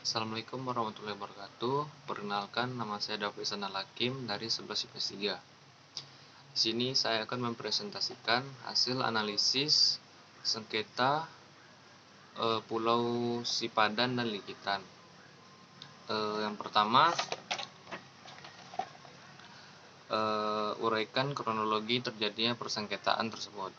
Assalamualaikum warahmatullahi wabarakatuh. Perkenalkan, nama saya David Sanal Hakim dari 11 IPS 3. Di sini saya akan mempresentasikan hasil analisis sengketa Pulau Sipadan dan Ligitan. Yang pertama, uraikan kronologi terjadinya persengketaan tersebut.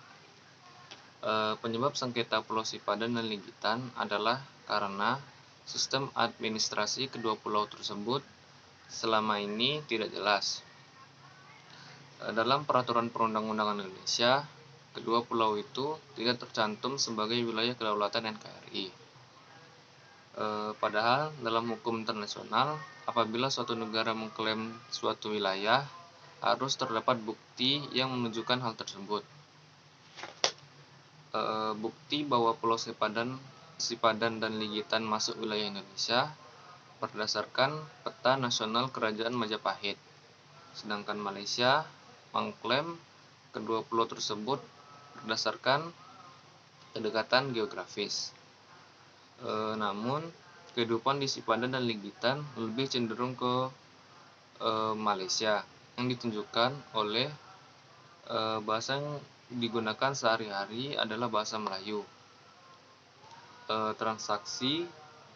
Penyebab sengketa Pulau Sipadan dan Ligitan adalah karena sistem administrasi kedua pulau tersebut selama ini tidak jelas. Dalam peraturan perundang-undangan Indonesia, kedua pulau itu tidak tercantum sebagai wilayah kedaulatan NKRI. Padahal dalam hukum internasional, apabila suatu negara mengklaim suatu wilayah, harus terdapat bukti yang menunjukkan hal tersebut. Bukti bahwa Pulau Sipadan dan Ligitan masuk wilayah Indonesia berdasarkan peta nasional Kerajaan Majapahit. Sedangkan Malaysia mengklaim kedua pulau tersebut berdasarkan kedekatan geografis. Namun, kehidupan di Sipadan dan Ligitan lebih cenderung ke Malaysia, yang ditunjukkan oleh bahasa yang digunakan sehari-hari adalah bahasa Melayu. Transaksi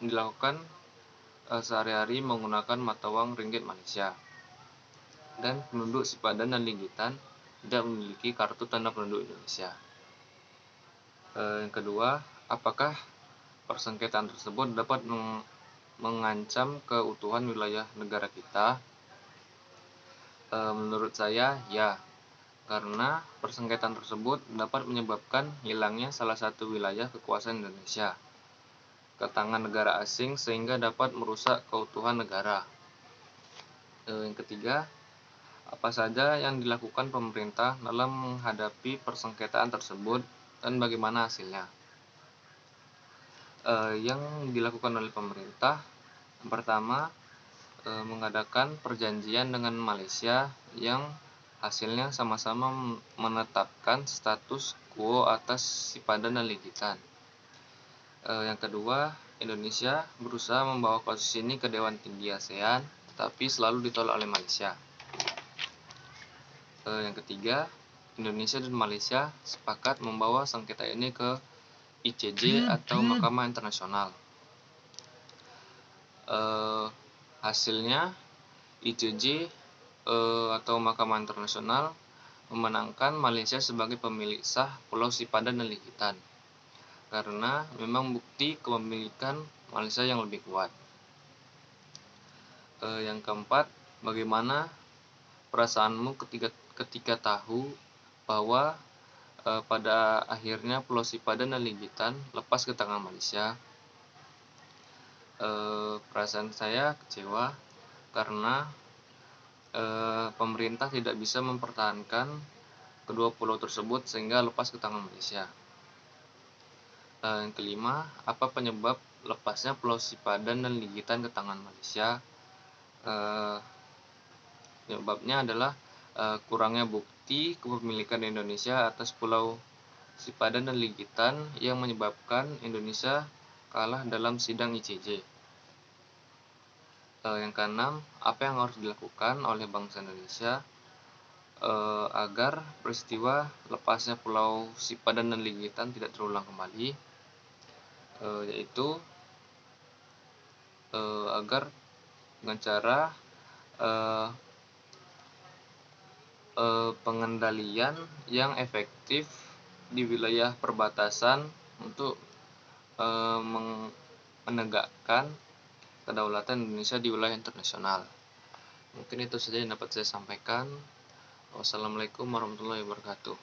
dilakukan sehari-hari menggunakan mata uang ringgit Malaysia. Dan penduduk Sipadan dan Ligitan tidak memiliki kartu tanda penduduk Indonesia. Yang kedua, apakah persengketaan tersebut dapat mengancam keutuhan wilayah negara kita? Menurut saya, ya. Karena persengketaan tersebut dapat menyebabkan hilangnya salah satu wilayah kekuasaan Indonesia ke tangan negara asing sehingga dapat merusak keutuhan negara. Yang ketiga, apa saja yang dilakukan pemerintah dalam menghadapi persengketaan tersebut dan bagaimana hasilnya? Yang dilakukan oleh pemerintah, yang pertama, mengadakan perjanjian dengan Malaysia yang hasilnya sama-sama menetapkan status quo atas Sipadan dan Ligitan. Yang kedua, Indonesia berusaha membawa kasus ini ke Dewan Tinggi ASEAN, tetapi selalu ditolak oleh Malaysia. Yang ketiga, Indonesia dan Malaysia sepakat membawa sengketa ini ke ICJ atau Mahkamah Internasional. Hasilnya, ICJ atau Mahkamah Internasional memenangkan Malaysia sebagai pemilik sah Pulau Sipadan dan Ligitan, karena memang bukti kepemilikan Malaysia yang lebih kuat. Yang keempat, bagaimana perasaanmu ketika tahu bahwa pada akhirnya Pulau Sipadan dan Ligitan lepas ke tangan Malaysia? Perasaan saya kecewa karena pemerintah tidak bisa mempertahankan kedua pulau tersebut sehingga lepas ke tangan Malaysia. Yang kelima, apa penyebab lepasnya Pulau Sipadan dan Ligitan ke tangan Malaysia? Penyebabnya adalah kurangnya bukti kepemilikan Indonesia atas Pulau Sipadan dan Ligitan yang menyebabkan Indonesia kalah dalam sidang ICJ. Yang keenam, apa yang harus dilakukan oleh bangsa Indonesia agar peristiwa lepasnya Pulau Sipadan dan Ligitan tidak terulang kembali, yaitu agar dengan cara pengendalian yang efektif di wilayah perbatasan untuk menegakkan kedaulatan Indonesia di wilayah internasional. Mungkin itu saja yang dapat saya sampaikan. Wassalamualaikum warahmatullahi wabarakatuh.